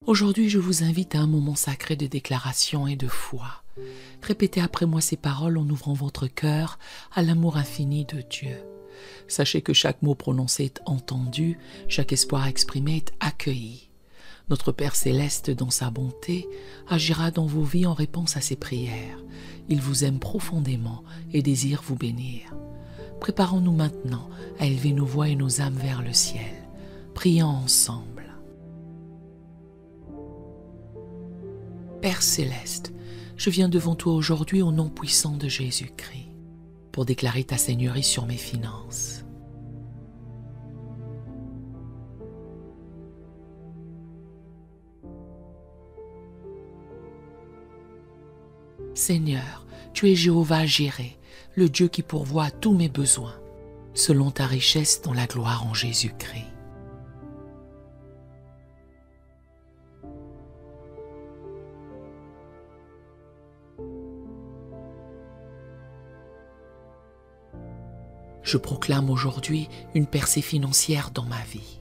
Aujourd'hui, je vous invite à un moment sacré de déclaration et de foi. Répétez après moi ces paroles en ouvrant votre cœur à l'amour infini de Dieu. Sachez que chaque mot prononcé est entendu, chaque espoir exprimé est accueilli. Notre Père céleste, dans sa bonté, agira dans vos vies en réponse à ses prières. Il vous aime profondément et désire vous bénir. Préparons-nous maintenant à élever nos voix et nos âmes vers le ciel. Prions ensemble. Père céleste, je viens devant toi aujourd'hui au nom puissant de Jésus-Christ pour déclarer ta seigneurie sur mes finances. Seigneur, tu es Jéhovah Jireh, le Dieu qui pourvoit à tous mes besoins, selon ta richesse dans la gloire en Jésus-Christ. Je proclame aujourd'hui une percée financière dans ma vie.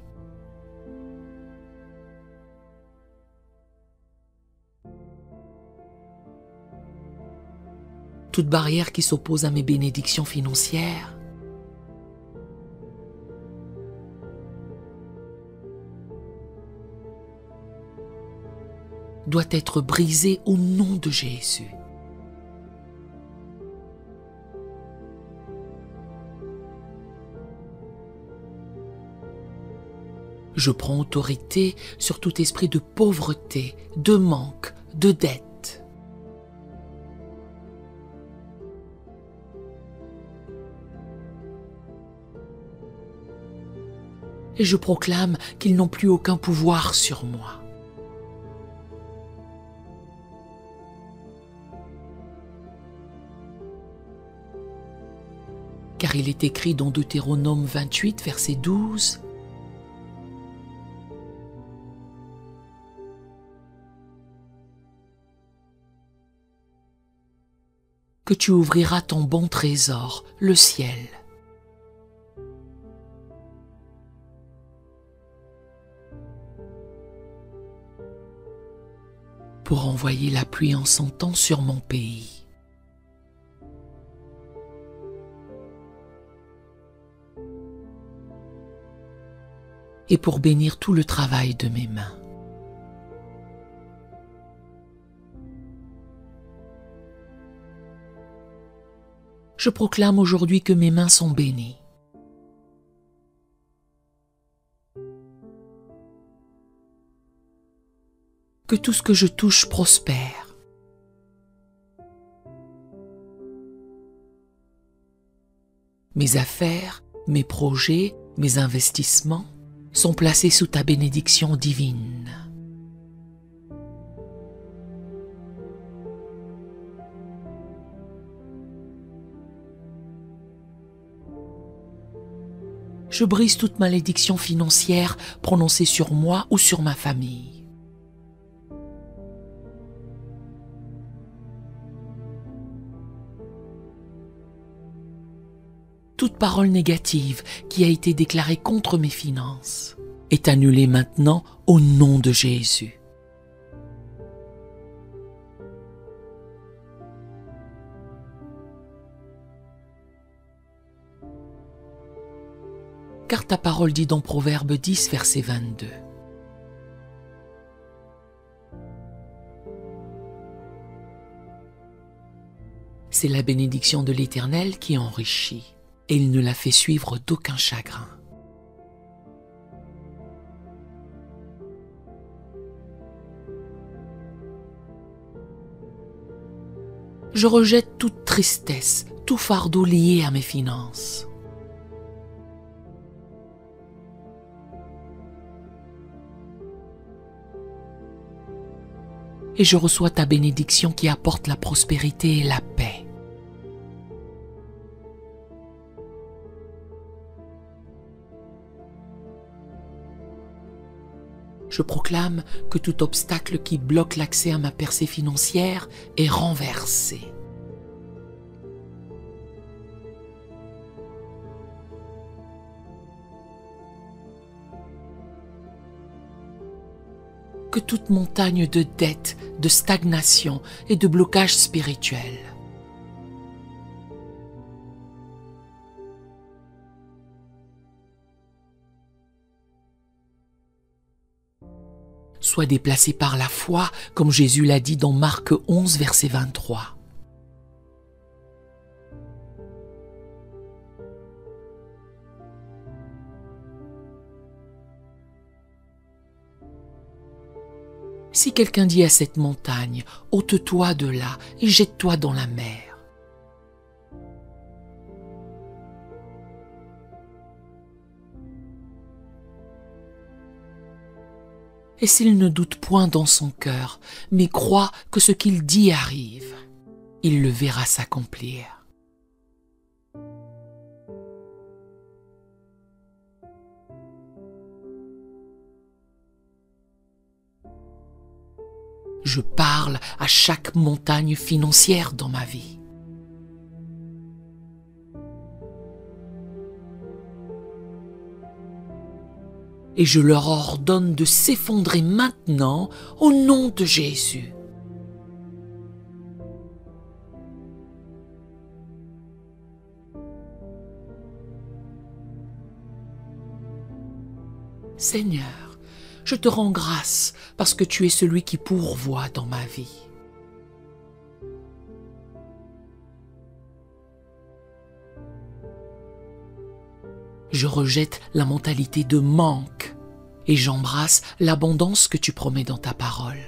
Toute barrière qui s'oppose à mes bénédictions financières doit être brisée au nom de Jésus. Je prends autorité sur tout esprit de pauvreté, de manque, de dette. Et je proclame qu'ils n'ont plus aucun pouvoir sur moi. Car il est écrit dans Deutéronome 28, verset 12, que tu ouvriras ton bon trésor, le ciel. Pour envoyer la pluie en son temps sur mon pays. Et pour bénir tout le travail de mes mains. Je proclame aujourd'hui que mes mains sont bénies. Que tout ce que je touche prospère. Mes affaires, mes projets, mes investissements sont placés sous ta bénédiction divine. Je brise toute malédiction financière prononcée sur moi ou sur ma famille. Toute parole négative qui a été déclarée contre mes finances est annulée maintenant au nom de Jésus. Car ta parole dit dans Proverbe 10, verset 22. C'est la bénédiction de l'Éternel qui enrichit, et il ne la fait suivre d'aucun chagrin. Je rejette toute tristesse, tout fardeau lié à mes finances. Et je reçois ta bénédiction qui apporte la prospérité et la paix. Je proclame que tout obstacle qui bloque l'accès à ma percée financière est renversé. Que toute montagne de dettes, de stagnation et de blocage spirituel. Sois déplacé par la foi, comme Jésus l'a dit dans Marc 11, verset 23. Si quelqu'un dit à cette montagne, ôte-toi de là et jette-toi dans la mer. Et s'il ne doute point dans son cœur, mais croit que ce qu'il dit arrive, il le verra s'accomplir. Je parle à chaque montagne financière dans ma vie. Et je leur ordonne de s'effondrer maintenant au nom de Jésus. Seigneur, je te rends grâce parce que tu es celui qui pourvoit dans ma vie. Je rejette la mentalité de manque et j'embrasse l'abondance que tu promets dans ta parole.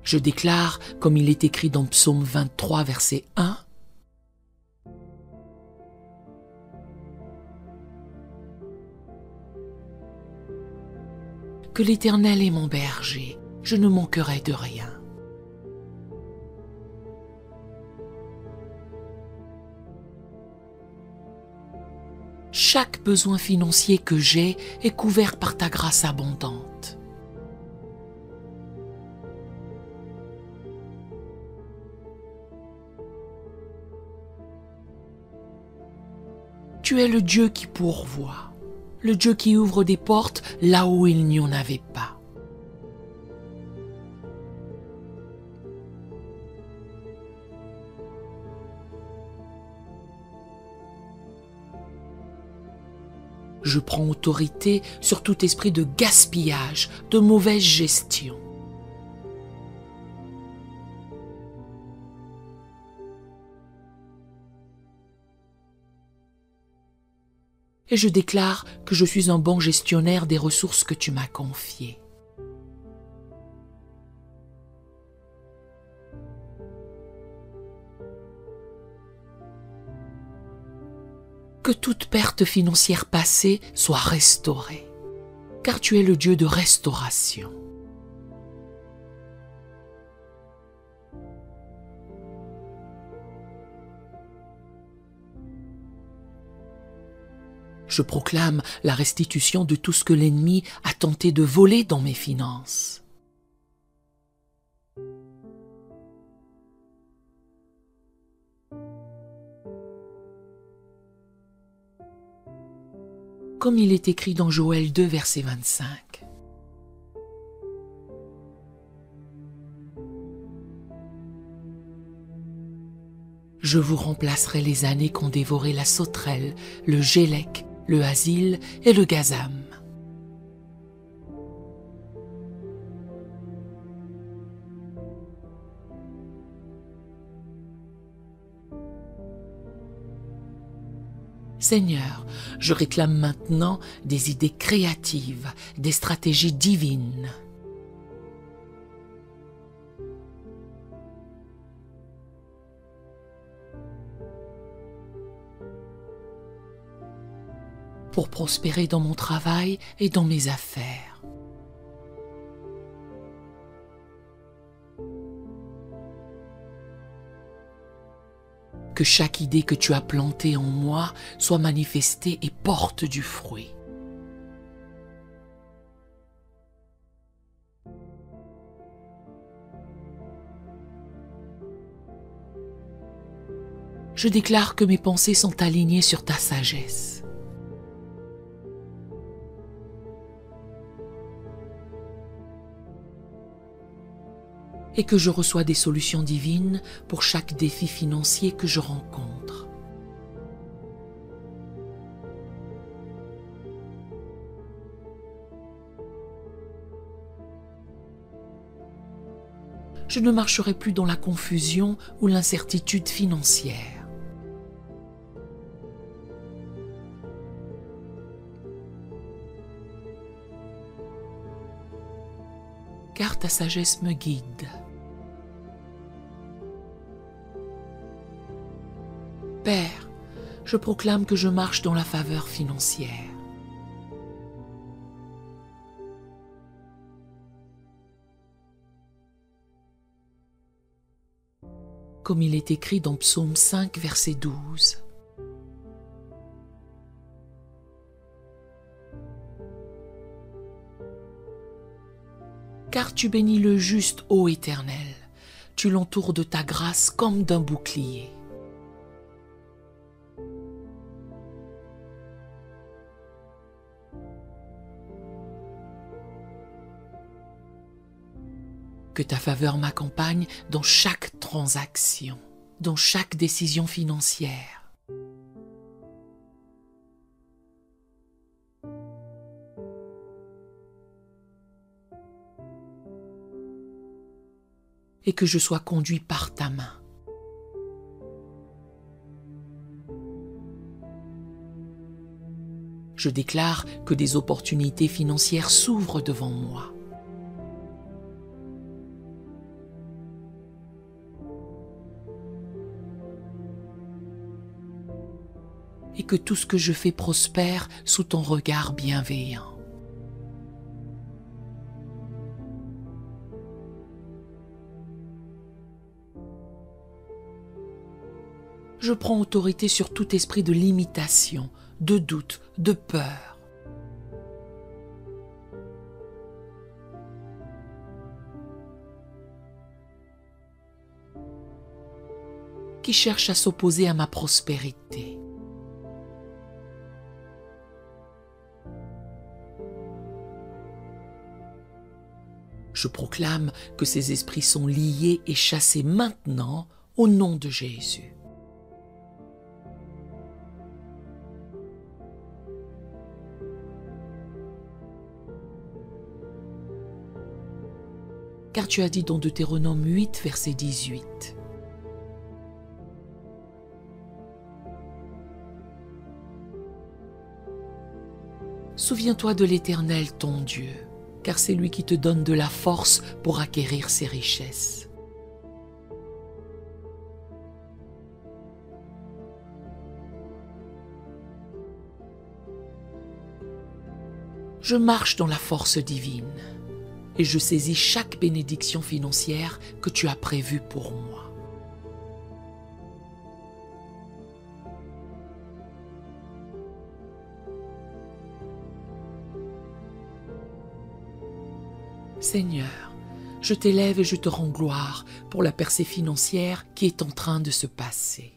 Je déclare, comme il est écrit dans Psaume 23, verset 1, que l'Éternel est mon berger, je ne manquerai de rien. Chaque besoin financier que j'ai est couvert par ta grâce abondante. Tu es le Dieu qui pourvoit, le Dieu qui ouvre des portes là où il n'y en avait pas. Je prends autorité sur tout esprit de gaspillage, de mauvaise gestion. Et je déclare que je suis un bon gestionnaire des ressources que tu m'as confiées. Que toute perte financière passée soit restaurée, car tu es le Dieu de restauration. Je proclame la restitution de tout ce que l'ennemi a tenté de voler dans mes finances. Comme il est écrit dans Joël 2, verset 25. Je vous remplacerai les années qu'ont dévoré la sauterelle, le gélec, le asile et le gazam. Seigneur, je réclame maintenant des idées créatives, des stratégies divines. Pour prospérer dans mon travail et dans mes affaires. Que chaque idée que tu as plantée en moi soit manifestée et porte du fruit. Je déclare que mes pensées sont alignées sur ta sagesse. Et que je reçois des solutions divines pour chaque défi financier que je rencontre. Je ne marcherai plus dans la confusion ou l'incertitude financière. Car ta sagesse me guide. Père, je proclame que je marche dans la faveur financière. Comme il est écrit dans Psaume 5, verset 12. Car tu bénis le juste, ô Éternel, tu l'entoures de ta grâce comme d'un bouclier. Que ta faveur m'accompagne dans chaque transaction, dans chaque décision financière. Et que je sois conduit par ta main. Je déclare que des opportunités financières s'ouvrent devant moi. Et que tout ce que je fais prospère sous ton regard bienveillant. Je prends autorité sur tout esprit de limitation, de doute, de peur. Qui cherche à s'opposer à ma prospérité. Je proclame que ces esprits sont liés et chassés maintenant au nom de Jésus. Car tu as dit dans Deutéronome 8, verset 18. Souviens-toi de l'Éternel ton Dieu, car c'est lui qui te donne de la force pour acquérir ses richesses. Je marche dans la force divine et je saisis chaque bénédiction financière que tu as prévue pour moi. Seigneur, je t'élève et je te rends gloire pour la percée financière qui est en train de se passer.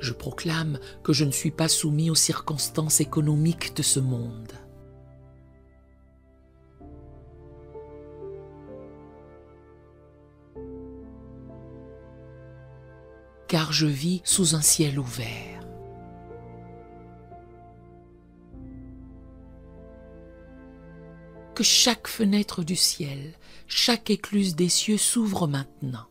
Je proclame que je ne suis pas soumis aux circonstances économiques de ce monde. Car je vis sous un ciel ouvert. Que chaque fenêtre du ciel, chaque écluse des cieux s'ouvre maintenant.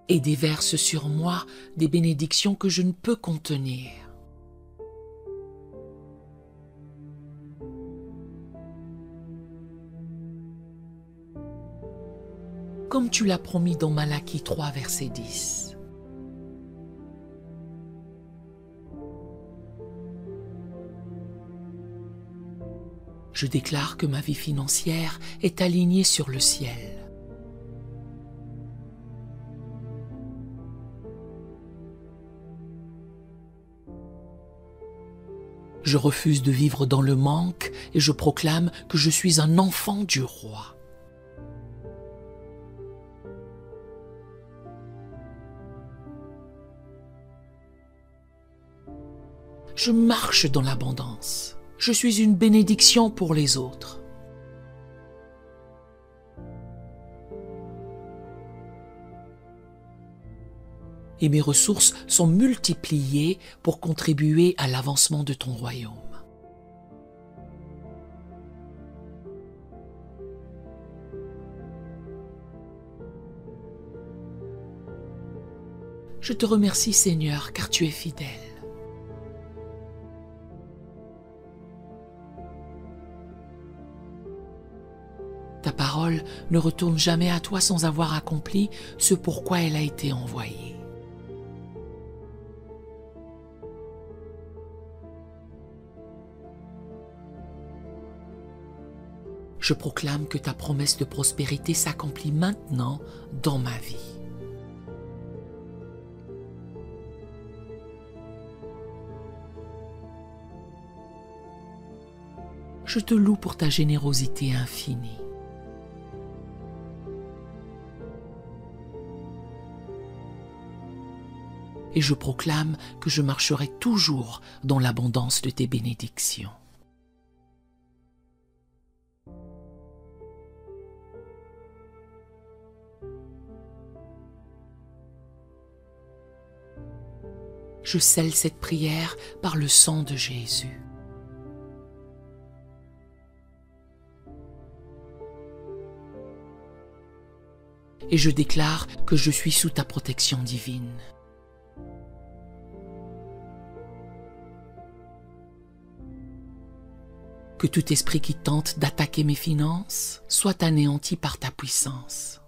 Et déverse sur moi des bénédictions que je ne peux contenir. Comme tu l'as promis dans Malachie 3, verset 10. Je déclare que ma vie financière est alignée sur le ciel. Je refuse de vivre dans le manque et je proclame que je suis un enfant du roi. Je marche dans l'abondance. Je suis une bénédiction pour les autres. Et mes ressources sont multipliées pour contribuer à l'avancement de ton royaume. Je te remercie, Seigneur, car tu es fidèle. Ta parole ne retourne jamais à toi sans avoir accompli ce pourquoi elle a été envoyée. Je proclame que ta promesse de prospérité s'accomplit maintenant dans ma vie. Je te loue pour ta générosité infinie. Et je proclame que je marcherai toujours dans l'abondance de tes bénédictions. Je scelle cette prière par le sang de Jésus. Et je déclare que je suis sous ta protection divine. Que tout esprit qui tente d'attaquer mes finances soit anéanti par ta puissance.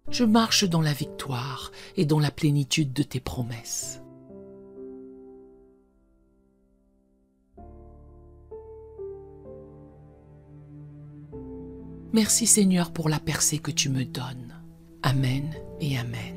Je marche dans la victoire et dans la plénitude de tes promesses. Merci Seigneur pour la percée que tu me donnes. Amen et Amen.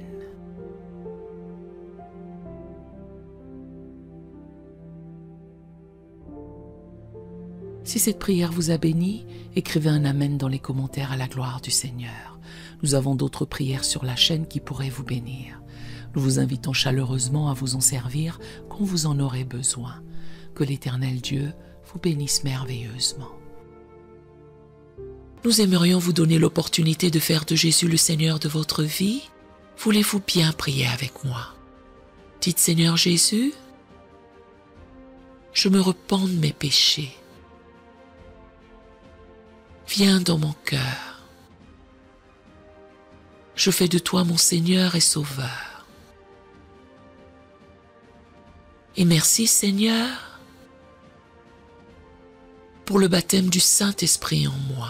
Si cette prière vous a béni, écrivez un Amen dans les commentaires à la gloire du Seigneur. Nous avons d'autres prières sur la chaîne qui pourraient vous bénir. Nous vous invitons chaleureusement à vous en servir quand vous en aurez besoin. Que l'Éternel Dieu vous bénisse merveilleusement. Nous aimerions vous donner l'opportunité de faire de Jésus le Seigneur de votre vie. Voulez-vous bien prier avec moi? Dites Seigneur Jésus, je me repens de mes péchés. Viens dans mon cœur. Je fais de toi mon Seigneur et Sauveur. Et merci Seigneur pour le baptême du Saint-Esprit en moi.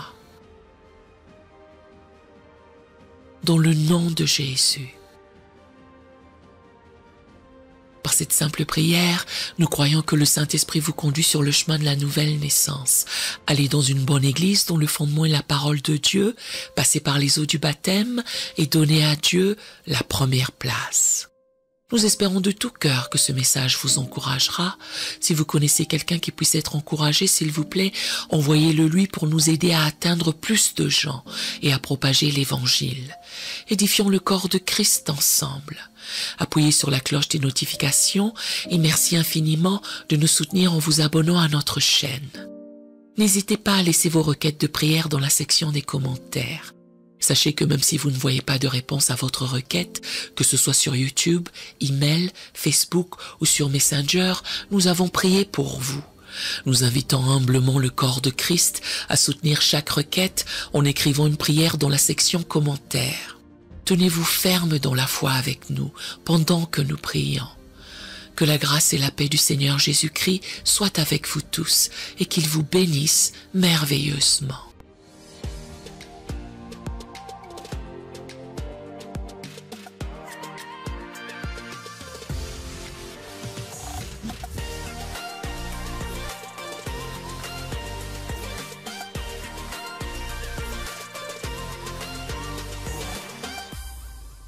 Dans le nom de Jésus. Par cette simple prière, nous croyons que le Saint-Esprit vous conduit sur le chemin de la nouvelle naissance. Allez dans une bonne église dont le fondement est la parole de Dieu, passez par les eaux du baptême et donnez à Dieu la première place. Nous espérons de tout cœur que ce message vous encouragera. Si vous connaissez quelqu'un qui puisse être encouragé, s'il vous plaît, envoyez-le lui pour nous aider à atteindre plus de gens et à propager l'Évangile. Édifions le corps de Christ ensemble. Appuyez sur la cloche des notifications et merci infiniment de nous soutenir en vous abonnant à notre chaîne. N'hésitez pas à laisser vos requêtes de prière dans la section des commentaires. Sachez que même si vous ne voyez pas de réponse à votre requête, que ce soit sur YouTube, email, Facebook ou sur Messenger, nous avons prié pour vous. Nous invitons humblement le corps de Christ à soutenir chaque requête en écrivant une prière dans la section commentaires. Tenez-vous ferme dans la foi avec nous pendant que nous prions. Que la grâce et la paix du Seigneur Jésus-Christ soient avec vous tous et qu'il vous bénisse merveilleusement.